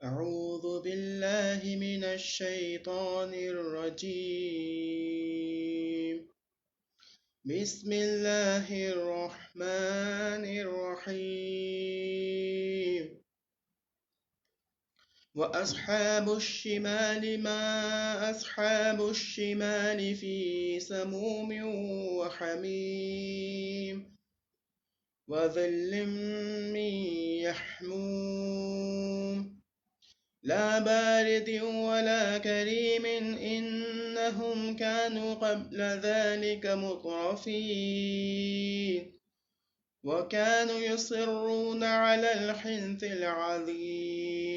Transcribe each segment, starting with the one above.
أعوذ بالله من الشيطان الرجيم. بسم الله الرحمن الرحيم. وأصحاب الشمال ما أصحاب الشمال في سموم وحميم وظل من يحموم لا بارد ولا كريم إنهم كانوا قبل ذلك مترفين وكانوا يصرون على الحنث العظيم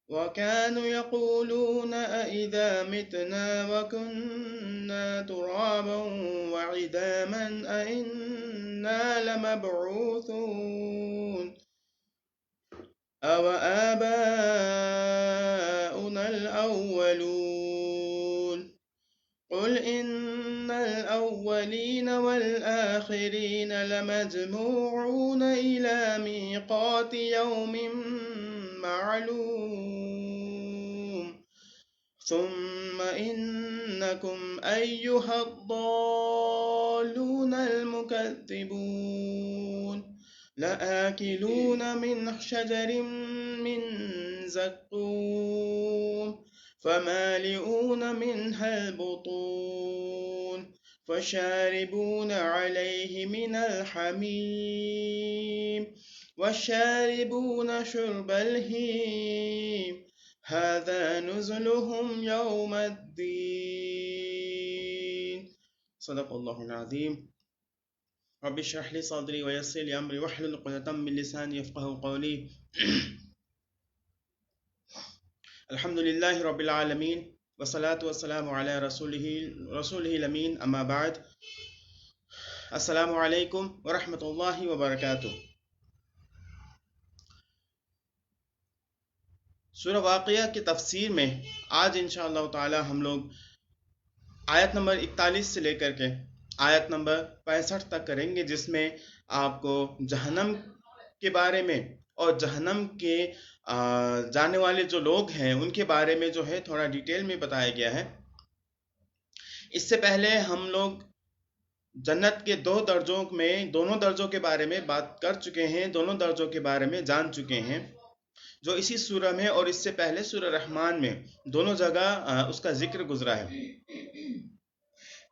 وكانوا يقولون أإذا متنا وكنا ترابا وعظاما أإنا لمبعوثون أوآباؤنا الأولون قل إن الأولين والآخرين لمجموعون إلى ميقات يوم معلوم ثم إنكم أيها الضالون المكذبون لآكلون من شجر من زقوم فمالئون منها البطون فشاربون عليه من الحميم والشاربون شرب الهيم هذا نزلهم يوم الدين. صدق الله العظيم. رب اشرح لي صدري ويسر لي امري واحلل عقدة من لساني يفقهوا قولي. الحمد لله رب العالمين والصلاة والسلام على رسوله الأمين أما بعد. السلام علیکم ورحمۃ اللہ وبرکاتہ. سورہ واقعہ کی تفسیر میں آج انشاءاللہ تعالی ہم لوگ آیت نمبر 41 سے لے کر کے آیت نمبر 65 تک کریں گے، جس میں آپ کو جہنم کے بارے میں اور جہنم کے جانے والے جو لوگ ہیں ان کے بارے میں جو ہے تھوڑا ڈیٹیل میں بتایا گیا ہے. اس سے پہلے ہم لوگ جنت کے دونوں درجوں کے بارے میں بات کر چکے ہیں، دونوں درجوں کے بارے میں جان چکے ہیں، جو اسی سورہ میں اور اس سے پہلے سورہ رحمان میں دونوں جگہ اس کا ذکر گزرا ہے.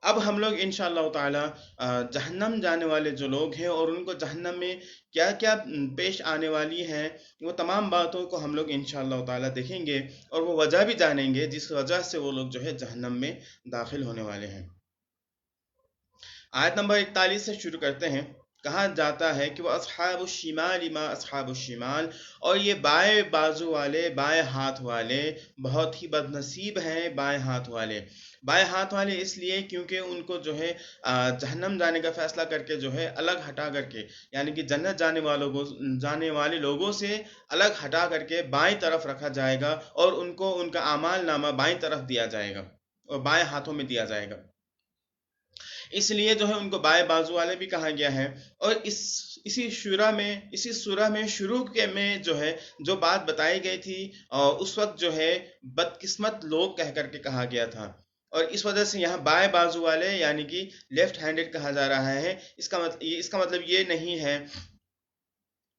اب ہم لوگ انشاءاللہ تعالی جہنم جانے والے جو لوگ ہیں اور ان کو جہنم میں کیا کیا پیش آنے والی ہیں، وہ تمام باتوں کو ہم لوگ انشاءاللہ تعالی دیکھیں گے اور وہ وجہ بھی جانیں گے جس وجہ سے وہ لوگ جو ہے جہنم میں داخل ہونے والے ہیں. آیت نمبر 41 سے شروع کرتے ہیں. کہا جاتا ہے کہ وہ اصحاب الشمال ما اصحاب الشمال، اور یہ بائیں بازو والے، بائیں ہاتھ والے بہت ہی بد نصیب ہیں. بائیں ہاتھ والے اس لیے کیونکہ ان کو جو ہے جہنم جانے کا فیصلہ کر کے جو ہے الگ ہٹا کر کے، یعنی کہ جنت جانے والے لوگوں سے الگ ہٹا کر کے بائیں طرف رکھا جائے گا اور ان کو ان کا اعمال نامہ بائیں طرف دیا جائے گا اور بائیں ہاتھوں میں دیا جائے گا. اس لیے جو ہے ان کو بائیں بازو والے بھی کہا گیا ہے. اور اسی سورہ میں شروع کے میں جو ہے جو بات بتائی گئی تھی اور اس وقت جو ہے بدقسمت لوگ کہہ کر کے کہا گیا تھا، اور اس وجہ سے یہاں بائیں بازو والے یعنی کہ لیفٹ ہینڈڈ کہا جا رہا ہے. اس کا مطلب یہ نہیں ہے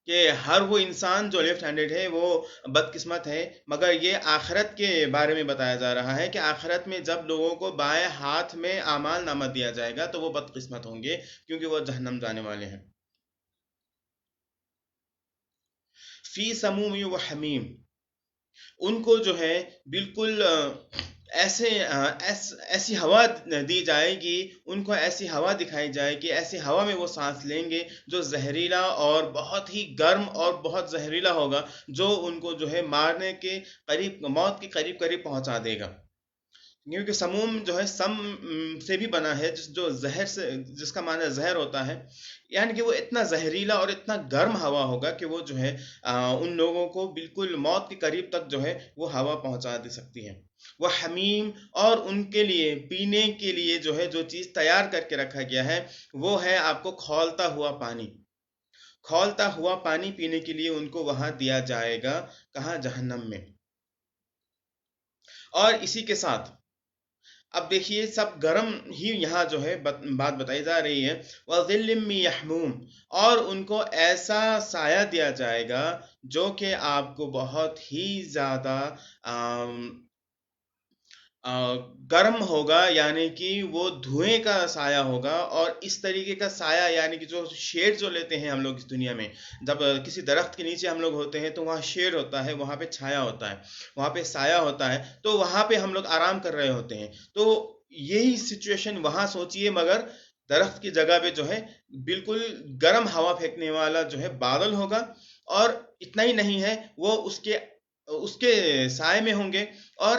کہ ہر وہ انسان جو لیفٹ ہینڈڈ ہے وہ بدقسمت ہے، مگر یہ آخرت کے بارے میں بتایا جا رہا ہے کہ آخرت میں جب لوگوں کو بائیں ہاتھ میں اعمال نامہ دیا جائے گا تو وہ بدقسمت ہوں گے کیونکہ وہ جہنم جانے والے ہیں. فی سموم و حمیم، ان کو جو ہے بالکل ایسی ہوا دی جائے گی، ان کو ایسی ہوا دکھائی جائے گی، ایسی ہوا میں وہ سانس لیں گے جو زہریلا اور بہت ہی گرم اور بہت زہریلا ہوگا، جو ان کو جو ہے مارنے کے قریب، موت کے قریب پہنچا دے گا. کیونکہ سموم جو ہے سم سے بھی بنا ہے، جس کا معنی زہر ہوتا ہے، یعنی کہ وہ اتنا زہریلا اور اتنا گرم ہوا ہوگا کہ وہ جو ہے ان لوگوں کو بالکل موت کے قریب تک جو ہے وہ ہوا پہنچا دے سکتی ہے. وہ حمیم، اور ان کے لیے پینے کے لیے جو ہے جو چیز تیار کر کے رکھا گیا ہے وہ ہے آپ کو کھولتا ہوا پانی. کھولتا ہوا پانی پینے کے لیے ان کو وہاں دیا جائے گا، کہاں؟ جہنم میں۔ اور اسی کے ساتھ اب دیکھیے سب گرم ہی یہاں جو ہے بات بتائی جا رہی ہے، وَظِلٍّ مِّن يَحْمُومٍ، اور ان کو ایسا سایہ دیا جائے گا جو کہ آپ کو بہت ہی زیادہ گرم ہوگا، یعنی کہ وہ دھوئیں کا سایہ ہوگا، اور اس طریقے کا سایہ یعنی کہ جو شیڈ جو لیتے ہیں ہم لوگ اس دنیا میں، جب کسی درخت کے نیچے ہم لوگ ہوتے ہیں تو وہاں شیڈ ہوتا ہے، وہاں پہ چھایا ہوتا ہے، وہاں پہ سایہ ہوتا ہے، تو وہاں پہ ہم لوگ آرام کر رہے ہوتے ہیں، تو یہی سچویشن وہاں سوچئے، مگر درخت کی جگہ پہ جو ہے بالکل گرم ہوا پھینکنے والا جو ہے بادل ہوگا، اور اتنا ہی نہیں ہے، وہ اس کے سائے میں ہوں گے، اور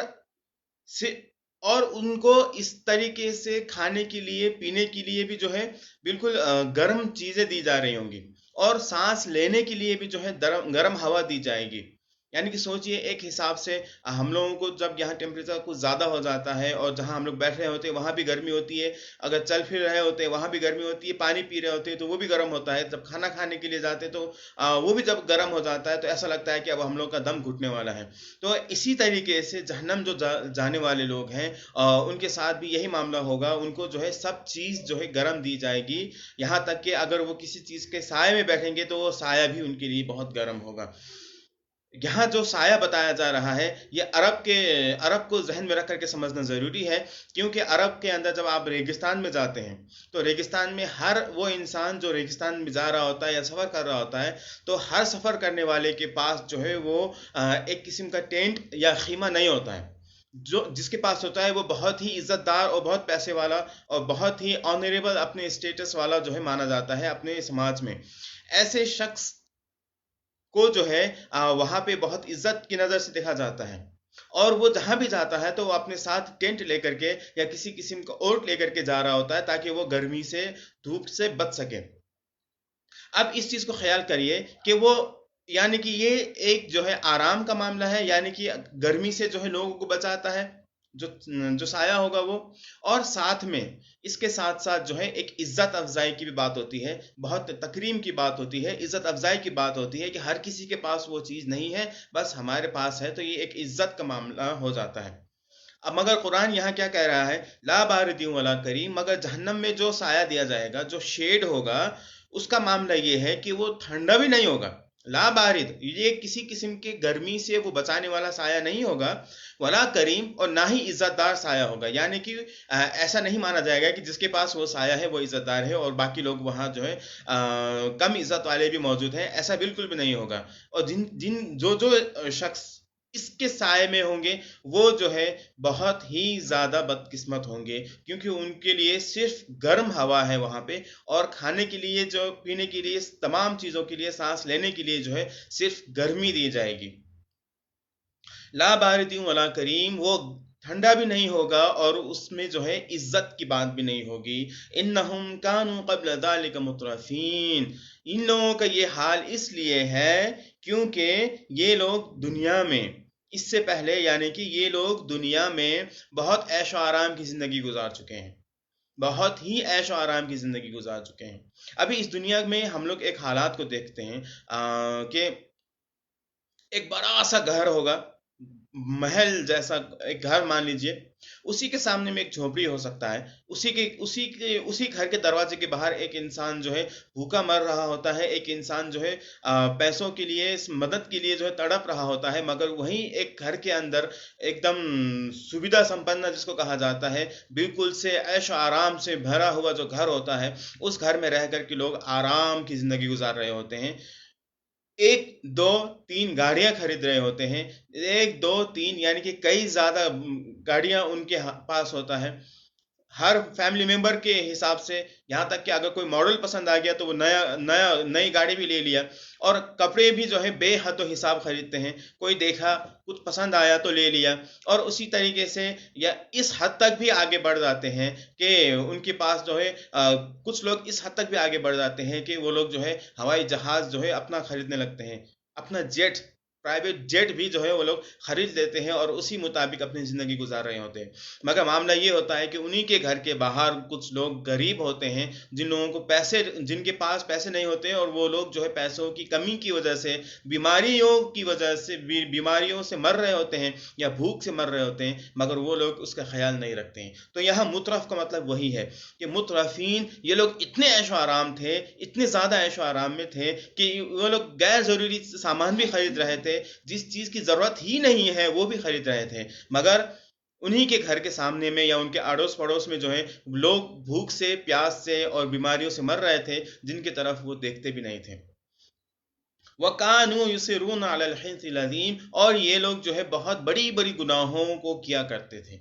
اور ان کو اس طریقے سے کھانے کے لیے پینے کے لیے بھی جو ہے بالکل گرم چیزیں دی جا رہی ہوں گی، اور سانس لینے کے لیے بھی جو ہے گرم ہوا دی جائے گی۔ یعنی کہ سوچئے ایک حساب سے ہم لوگوں کو جب یہاں ٹیمپریچر کچھ زیادہ ہو جاتا ہے، اور جہاں ہم لوگ بیٹھ رہے ہوتے ہیں وہاں بھی گرمی ہوتی ہے، اگر چل پھر رہے ہوتے ہیں وہاں بھی گرمی ہوتی ہے، پانی پی رہے ہوتے ہیں تو وہ بھی گرم ہوتا ہے، جب کھانا کھانے کے لیے جاتے ہیں تو وہ بھی جب گرم ہو جاتا ہے تو ایسا لگتا ہے کہ اب ہم لوگ کا دم گھٹنے والا ہے۔ تو اسی طریقے سے جہنم جو جانے والے لوگ ہیں ان کے ساتھ بھی یہی معاملہ ہوگا، ان کو جو ہے سب چیز جو ہے گرم دی جائے گی، یہاں تک کہ اگر وہ کسی چیز کے سائے میں بیٹھیں گے تو وہ سایہ بھی ان کے لیے بہت گرم ہوگا۔ یہاں جو سایہ بتایا جا رہا ہے یہ عرب کو ذہن میں رکھ کر کے سمجھنا ضروری ہے، کیونکہ عرب کے اندر جب آپ ریگستان میں جاتے ہیں تو ریگستان میں ہر وہ انسان جو ریگستان میں جا رہا ہوتا ہے یا سفر کر رہا ہوتا ہے، تو ہر سفر کرنے والے کے پاس جو ہے وہ ایک قسم کا ٹینٹ یا خیمہ نہیں ہوتا ہے، جس کے پاس ہوتا ہے وہ بہت ہی عزت دار اور بہت پیسے والا اور بہت ہی آنریبل اپنے اسٹیٹس والا جو ہے مانا جاتا ہے اپنے سماج میں۔ ایسے شخص کو جو ہے وہاں پہ بہت عزت کی نظر سے دیکھا جاتا ہے، اور وہ جہاں بھی جاتا ہے تو وہ اپنے ساتھ ٹینٹ لے کر کے یا کسی قسم کا اوٹ لے کر کے جا رہا ہوتا ہے تاکہ وہ گرمی سے دھوپ سے بچ سکے۔ اب اس چیز کو خیال کریے کہ وہ یعنی کہ یہ ایک جو ہے آرام کا معاملہ ہے، یعنی کہ گرمی سے جو ہے لوگوں کو بچاتا ہے جو جو سایہ ہوگا وہ، اور ساتھ میں اس کے ساتھ ساتھ جو ہے ایک عزت افزائی کی بھی بات ہوتی ہے، بہت تکریم کی بات ہوتی ہے، عزت افزائی کی بات ہوتی ہے کہ ہر کسی کے پاس وہ چیز نہیں ہے، بس ہمارے پاس ہے، تو یہ ایک عزت کا معاملہ ہو جاتا ہے۔ اب مگر قرآن یہاں کیا کہہ رہا ہے؟ لا بارد ولا کریم، مگر جہنم میں جو سایہ دیا جائے گا، جو شیڈ ہوگا، اس کا معاملہ یہ ہے کہ وہ ٹھنڈا بھی نہیں ہوگا۔ لا بارد، یہ کسی قسم کے گرمی سے وہ بچانے والا سایہ نہیں ہوگا، ولا کریم، اور نہ ہی عزت دار سایہ ہوگا، یعنی کہ ایسا نہیں مانا جائے گا کہ جس کے پاس وہ سایہ ہے وہ عزت دار ہے اور باقی لوگ وہاں جو ہے کم عزت والے بھی موجود ہیں، ایسا بالکل بھی نہیں ہوگا۔ اور جو شخص اس کے سائے میں ہوں گے وہ جو ہے بہت ہی زیادہ بدقسمت ہوں گے، کیونکہ ان کے لیے صرف گرم ہوا ہے وہاں پہ، اور کھانے کے لیے جو پینے کے لیے تمام چیزوں کے لیے سانس لینے کے لیے جو ہے صرف گرمی دی جائے گی۔ لا بارد ولا کریم، وہ ٹھنڈا بھی نہیں ہوگا اور اس میں جو ہے عزت کی بات بھی نہیں ہوگی۔ انہم کانوا قبل ذلک مترفین، ان لوگوں کا یہ حال اس لیے ہے کیونکہ یہ لوگ دنیا میں اس سے پہلے یعنی کہ یہ لوگ دنیا میں بہت عیش و آرام کی زندگی گزار چکے ہیں، بہت ہی عیش و آرام کی زندگی گزار چکے ہیں۔ ابھی اس دنیا میں ہم لوگ ایک حالات کو دیکھتے ہیں کہ ایک بڑا سا گھر ہوگا، محل جیسا ایک گھر مان لیجئے، اسی کے سامنے میں ایک جھونپڑی ہو سکتا ہے، اسی گھر کے دروازے کے باہر ایک انسان جو ہے بھوکا مر رہا ہوتا ہے، ایک انسان جو ہے پیسوں کے لیے مدد کے لیے جو ہے تڑپ رہا ہوتا ہے، مگر وہیں ایک گھر کے اندر ایک دم سویدھا سمپن جس کو کہا جاتا ہے، بالکل سے عیش و آرام سے بھرا ہوا جو گھر ہوتا ہے، اس گھر میں رہ کر کے لوگ آرام کی زندگی گزار رہے ہوتے ہیں، ایک دو تین گاڑیاں خرید رہے ہوتے ہیں، ایک دو تین یعنی کہ کئی زیادہ گاڑیاں ان کے پاس ہوتا ہے، ہر فیملی ممبر کے حساب سے، یہاں تک کہ اگر کوئی ماڈل پسند آ گیا تو وہ نئی گاڑی بھی لے لیا، اور کپڑے بھی جو ہے بے حد و حساب خریدتے ہیں، کوئی دیکھا کچھ پسند آیا تو لے لیا، اور اسی طریقے سے یا اس حد تک بھی آگے بڑھ جاتے ہیں کہ ان کے پاس جو ہے کچھ لوگ اس حد تک بھی آگے بڑھ جاتے ہیں کہ وہ لوگ جو ہے ہوائی جہاز جو ہے اپنا خریدنے لگتے ہیں، اپنا جیٹ پرائیویٹ جیٹ بھی جو ہے وہ لوگ خرید لیتے ہیں اور اسی مطابق اپنی زندگی گزار رہے ہوتے ہیں. مگر معاملہ یہ ہوتا ہے کہ انہی کے گھر کے باہر کچھ لوگ غریب ہوتے ہیں، جن کے پاس پیسے نہیں ہوتے، اور وہ لوگ جو ہے پیسوں کی کمی کی وجہ سے، بیماریوں کی وجہ سے، بیماریوں سے مر رہے ہوتے ہیں یا بھوک سے مر رہے ہوتے ہیں، مگر وہ لوگ اس کا خیال نہیں رکھتے ہیں. تو یہاں مترف کا مطلب وہی ہے کہ مترفین یہ لوگ اتنے عیش و آرام تھے، اتنے زیادہ عیش و آرام میں تھے کہ وہ لوگ غیر ضروری سامان بھی خرید رہے تھے، جس چیز کی ضرورت ہی نہیں ہے وہ بھی خرید رہے تھے، مگر انہی کے گھر کے سامنے میں یا ان کے اڑوس پڑوس میں جو ہے لوگ بھوک سے، پیاس سے اور بیماریوں سے مر رہے تھے، جن کی طرف وہ دیکھتے بھی نہیں تھے. وَكَانُوا يُصِرُّونَ عَلَى الْحِنثِ الْعَظِيمِ، اور یہ لوگ جو ہے بہت بڑی بڑی گناہوں کو کیا کرتے تھے.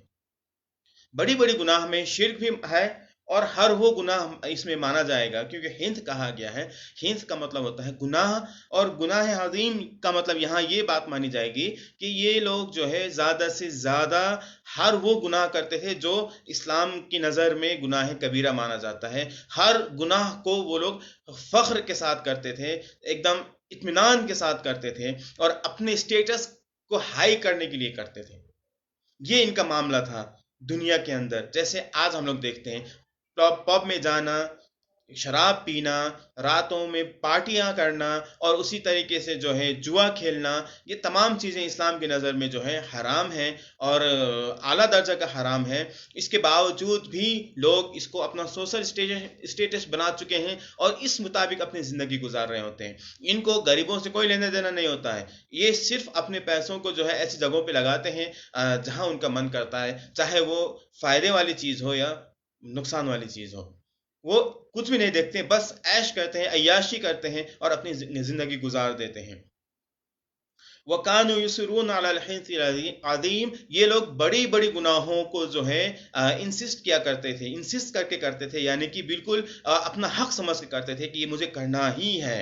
بڑی بڑی گناہ میں شرک بھی ہے، اور ہر وہ گناہ اس میں مانا جائے گا، کیونکہ ہنس کہا گیا ہے. ہنس کا مطلب ہوتا ہے گناہ، اور گناہ عظیم کا مطلب یہاں یہ بات مانی جائے گی کہ یہ لوگ جو ہے زیادہ سے زیادہ ہر وہ گناہ کرتے تھے جو اسلام کی نظر میں گناہ کبیرہ مانا جاتا ہے. ہر گناہ کو وہ لوگ فخر کے ساتھ کرتے تھے، ایک دم اطمینان کے ساتھ کرتے تھے، اور اپنے اسٹیٹس کو ہائی کرنے کے لیے کرتے تھے. یہ ان کا معاملہ تھا دنیا کے اندر. جیسے آج ہم لوگ دیکھتے ہیں پب میں جانا، شراب پینا، راتوں میں پارٹیاں کرنا، اور اسی طریقے سے جو ہے جوا کھیلنا، یہ تمام چیزیں اسلام کی نظر میں جو ہے حرام ہیں اور اعلیٰ درجہ کا حرام ہے. اس کے باوجود بھی لوگ اس کو اپنا سوشل اسٹیٹس بنا چکے ہیں اور اس مطابق اپنی زندگی گزار رہے ہوتے ہیں. ان کو غریبوں سے کوئی لینا دینا نہیں ہوتا ہے. یہ صرف اپنے پیسوں کو جو ہے ایسی جگہوں پہ لگاتے ہیں جہاں ان کا من کرتا ہے، چاہے وہ فائدے والی چیز ہو یا نقصان والی چیز ہو. وہ کچھ بھی نہیں دیکھتے، بس عیش کرتے ہیں، عیاشی کرتے ہیں اور اپنی زندگی گزار دیتے ہیں. وَكَانُوا يُصِرُّونَ عَلَى الْحِنثِ الْعَظِيمِ، یہ لوگ بڑی بڑی گناہوں کو جو ہے انسسٹ کیا کرتے تھے، انسسٹ کر کے کرتے تھے، یعنی کہ بالکل اپنا حق سمجھ کے کرتے تھے کہ یہ مجھے کرنا ہی ہے.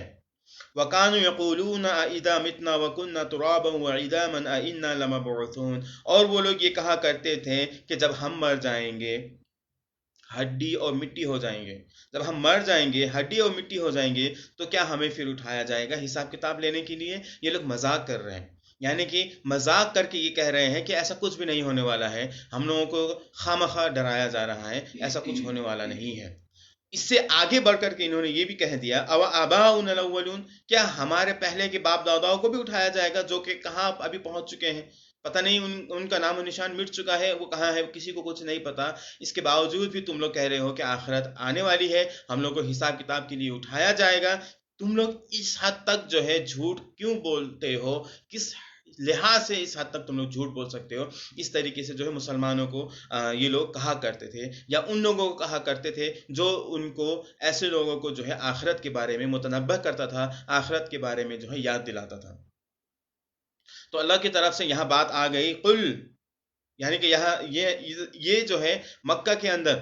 وَكَانُوا يَقُولُونَ أَإِذَا مِتْنَا وَكُنَّا تُرَابًا وَعِظَامًا أَإِنَّا لَمَبْعُوثُونَ، اور وہ لوگ یہ کہا کرتے تھے کہ جب ہم مر جائیں گے، ہڈی اور مٹی ہو جائیں گے، جب ہم مر جائیں گے، ہڈی اور مٹی ہو جائیں گے، تو کیا ہمیں پھر اٹھایا جائے گا حساب کتاب لینے کے لیے؟ یہ لوگ مذاق کر رہے ہیں، یعنی کہ مذاق کر کے یہ کہہ رہے ہیں کہ ایسا کچھ بھی نہیں ہونے والا ہے، ہم لوگوں کو خواہ ڈرایا جا رہا ہے، ایسا کچھ ہونے والا نہیں ہے. اس سے آگے بڑھ کر کے انہوں نے یہ بھی کہہ دیا او آباؤنا الاولون، کیا ہمارے پہلے کے باپ داداؤں کو بھی اٹھایا جائے گا جو کہ کہاں ابھی پہنچ چکے ہیں، پتہ نہیں ان کا نام و نشان مٹ چکا ہے، وہ کہاں ہے کسی کو کچھ نہیں پتا. اس کے باوجود بھی تم لوگ کہہ رہے ہو کہ آخرت آنے والی ہے، ہم لوگ کو حساب کتاب کے لیے اٹھایا جائے گا. تم لوگ اس حد تک جو ہے جھوٹ کیوں بولتے ہو؟ کس لحاظ سے اس حد تک تم لوگ جھوٹ بول سکتے ہو؟ اس طریقے سے جو ہے مسلمانوں کو یہ لوگ کہا کرتے تھے، یا ان لوگوں کو کہا کرتے تھے جو ان کو، ایسے لوگوں کو جو ہے آخرت کے بارے میں متنبہ کرتا تھا، آخرت کے بارے میں جو ہے یاد دلاتا تھا. تو اللہ کی طرف سے یہاں بات آ گئی قل، یعنی کہ یہاں یہ جو ہے مکہ کے اندر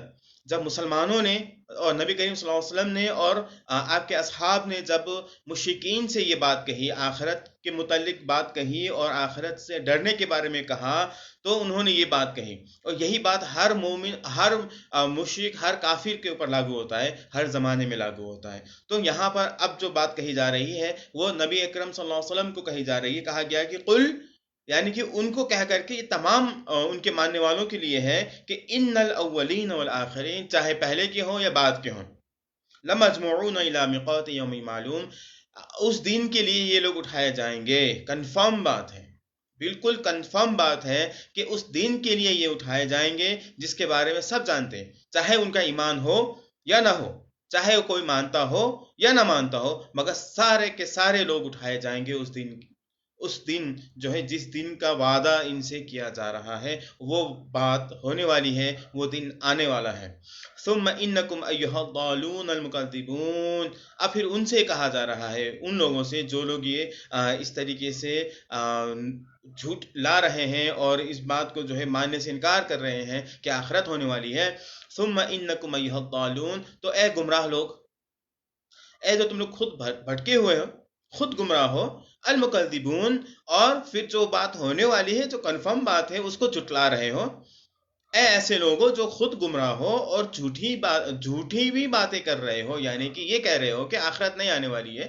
جب مسلمانوں نے اور نبی کریم صلی اللہ علیہ وسلم نے اور آپ کے اصحاب نے جب مشرکین سے یہ بات کہی، آخرت کے متعلق بات کہی اور آخرت سے ڈرنے کے بارے میں کہا، تو انہوں نے یہ بات کہی. اور یہی بات ہر مومن، ہر مشرک، ہر کافر کے اوپر لاگو ہوتا ہے، ہر زمانے میں لاگو ہوتا ہے. تو یہاں پر اب جو بات کہی جا رہی ہے وہ نبی اکرم صلی اللہ علیہ وسلم کو کہی جا رہی ہے. کہا گیا کہ قل، یعنی کہ ان کو کہہ کر کے یہ تمام ان کے ماننے والوں کے لیے ہے کہ ان الاولین والآخرین، چاہے پہلے کے ہوں یا بعد کے ہوں، لمجموعون الی میقات یوم معلوم، اس دن کے لیے یہ لوگ اٹھائے جائیں گے. کنفرم بات ہے، بالکل کنفرم بات ہے کہ اس دن کے لیے یہ اٹھائے جائیں گے جس کے بارے میں سب جانتے ہیں، چاہے ان کا ایمان ہو یا نہ ہو، چاہے کوئی مانتا ہو یا نہ مانتا ہو، مگر سارے کے سارے لوگ اٹھائے جائیں گے اس دن جو ہے جس دن کا وعدہ ان سے کیا جا رہا ہے. وہ بات ہونے والی ہے، وہ دن آنے والا ہے. ثم انکم ایھا الضالون المکذبون، اب پھر ان سے کہا جا رہا ہے، ان لوگوں سے جو لوگ یہ اس طریقے سے جھوٹ لا رہے ہیں اور اس بات کو جو ہے ماننے سے انکار کر رہے ہیں کہ آخرت ہونے والی ہے. ثم انکم ایھا الضالون، تو اے گمراہ لوگ، اے جو تم لوگ خود بھٹکے ہوئے ہو، خود گمراہ ہو، المکذبون، اور پھر جو بات ہونے والی ہے، جو کنفرم بات ہے، اس کو جھٹلا رہے ہو. اے ایسے لوگوں جو خود گمراہ ہو اور جھوٹی بھی باتیں کر رہے ہو، یعنی کہ یہ کہہ رہے ہو کہ آخرت نہیں آنے والی ہے،